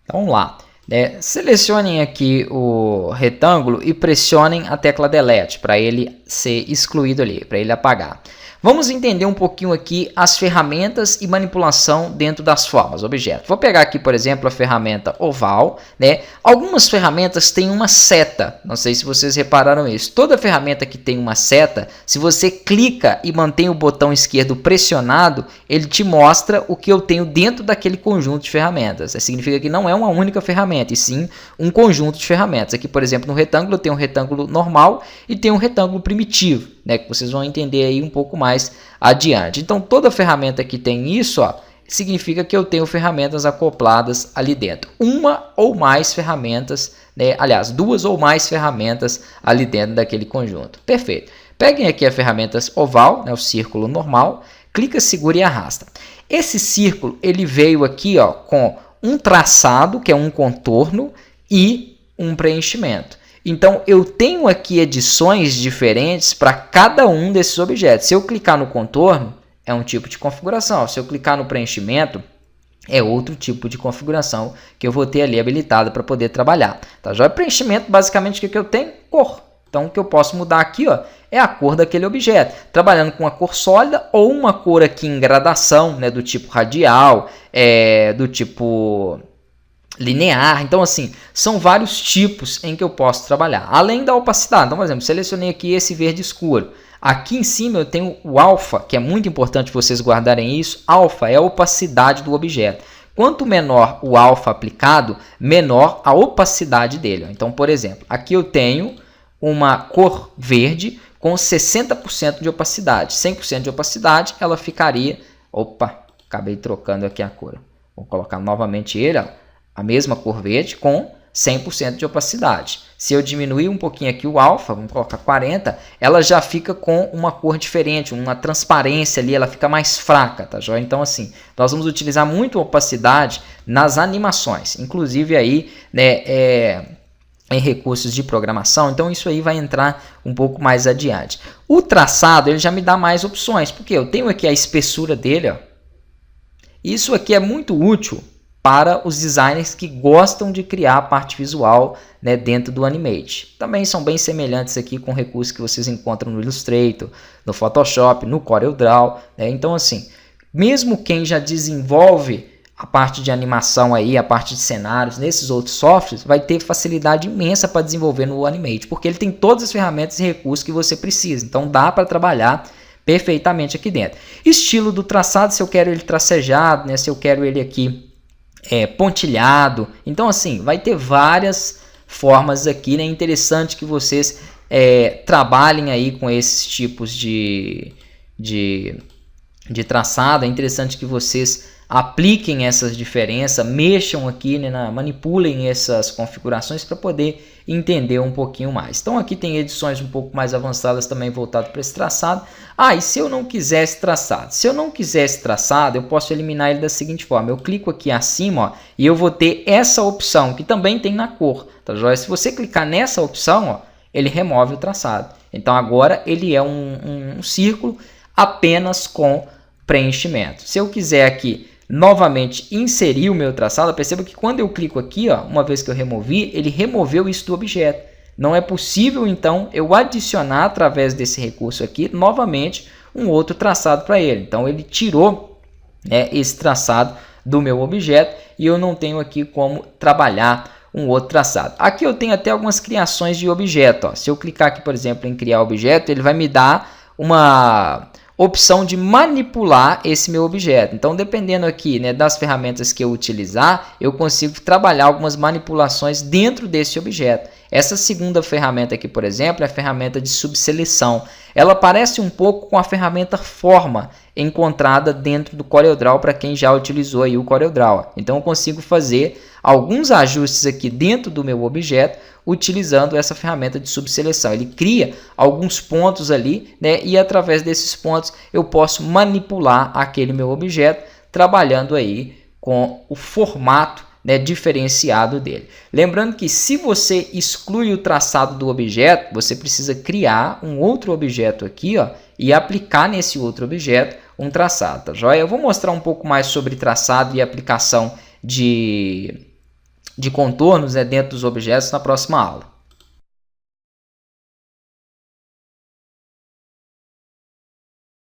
Então vamos lá. Selecionem aqui o retângulo e pressionem a tecla Delete para ele ser excluído ali, para ele apagar. Vamos entender um pouquinho aqui as ferramentas e manipulação dentro das formas, objetos. Vou pegar aqui, por exemplo, a ferramenta oval, Algumas ferramentas têm uma seta, não sei se vocês repararam isso. Toda ferramenta que tem uma seta, se você clica e mantém o botão esquerdo pressionado, ele te mostra o que eu tenho dentro daquele conjunto de ferramentas. Isso significa que não é uma única ferramenta, e sim um conjunto de ferramentas. Aqui, por exemplo, no retângulo, eu tenho um retângulo normal e tenho um retângulo primitivo, que vocês vão entender aí um pouco mais adiante. Então, toda ferramenta que tem isso, significa que eu tenho ferramentas acopladas ali dentro. Uma ou mais ferramentas, aliás, duas ou mais ferramentas ali dentro daquele conjunto. Perfeito. Peguem aqui a ferramenta oval, o círculo normal, clica, segura e arrasta. Esse círculo, ele veio aqui com um traçado, que é um contorno, e um preenchimento. Então, eu tenho aqui edições diferentes para cada um desses objetos. Se eu clicar no contorno, é um tipo de configuração. Se eu clicar no preenchimento, é outro tipo de configuração que eu vou ter ali habilitado para poder trabalhar. Tá? Já preenchimento, basicamente, o que eu tenho? Cor. Então, o que eu posso mudar aqui é a cor daquele objeto. Trabalhando com uma cor sólida ou uma cor aqui em gradação, do tipo radial, do tipo linear. Então, assim, são vários tipos em que eu posso trabalhar. Além da opacidade. Então, por exemplo, selecionei aqui esse verde escuro. Aqui em cima eu tenho o alfa, que é muito importante vocês guardarem isso. Alfa é a opacidade do objeto. Quanto menor o alfa aplicado, menor a opacidade dele. Então, por exemplo, aqui eu tenho uma cor verde com 60% de opacidade. 100% de opacidade, ela ficaria... Opa, acabei trocando aqui a cor. Vou colocar novamente ele, a mesma cor verde com 100% de opacidade. Se eu diminuir um pouquinho aqui o alfa, vamos colocar 40, ela já fica com uma cor diferente, uma transparência ali, ela fica mais fraca, tá joia? Então, assim, nós vamos utilizar muito opacidade nas animações, inclusive aí, em recursos de programação. Então, isso aí vai entrar um pouco mais adiante. O traçado, ele já me dá mais opções, porque eu tenho aqui a espessura dele, Isso aqui é muito útil para os designers que gostam de criar a parte visual dentro do Animate. Também são bem semelhantes aqui com recursos que vocês encontram no Illustrator, no Photoshop, no CorelDRAW. Então, assim, mesmo quem já desenvolve a parte de animação aí, a parte de cenários, nesses outros softwares, vai ter facilidade imensa para desenvolver no Animate, porque ele tem todas as ferramentas e recursos que você precisa. Então, dá para trabalhar perfeitamente aqui dentro. Estilo do traçado, se eu quero ele tracejado, se eu quero ele aqui pontilhado. Então, assim, vai ter várias formas aqui. É interessante que vocês trabalhem aí com esses tipos de traçado. É interessante que vocês apliquem essas diferenças, mexam aqui, manipulem essas configurações para poder entender um pouquinho mais. Então aqui tem edições um pouco mais avançadas também voltado para esse traçado. E se eu não quisesse traçado? Se eu não quisesse traçado, eu posso eliminar ele da seguinte forma. Eu clico aqui acima, e eu vou ter essa opção, que também tem na cor. Tá joia? Se você clicar nessa opção, ele remove o traçado. Então agora ele é um círculo apenas com preenchimento. Se eu quiser aqui novamente inserir o meu traçado, perceba que quando eu clico aqui, uma vez que eu removi, ele removeu isso do objeto. Não é possível, então, eu adicionar através desse recurso aqui, novamente, um outro traçado para ele. Então, ele tirou esse traçado do meu objeto e eu não tenho aqui como trabalhar um outro traçado. Aqui eu tenho até algumas criações de objeto. Se eu clicar aqui, por exemplo, em criar objeto, ele vai me dar uma opção de manipular esse meu objeto. Então, dependendo aqui das ferramentas que eu utilizar, eu consigo trabalhar algumas manipulações dentro desse objeto. Essa segunda ferramenta aqui, por exemplo, é a ferramenta de subseleção. Ela parece um pouco com a ferramenta forma encontrada dentro do CorelDRAW para quem já utilizou aí o CorelDRAW. Então, eu consigo fazer alguns ajustes aqui dentro do meu objeto utilizando essa ferramenta de subseleção. Ele cria alguns pontos ali, e através desses pontos eu posso manipular aquele meu objeto, trabalhando aí com o formato diferenciado dele. Lembrando que se você exclui o traçado do objeto, você precisa criar um outro objeto aqui, e aplicar nesse outro objeto um traçado, tá joia? Eu vou mostrar um pouco mais sobre traçado e aplicação de de contornos dentro dos objetos na próxima aula.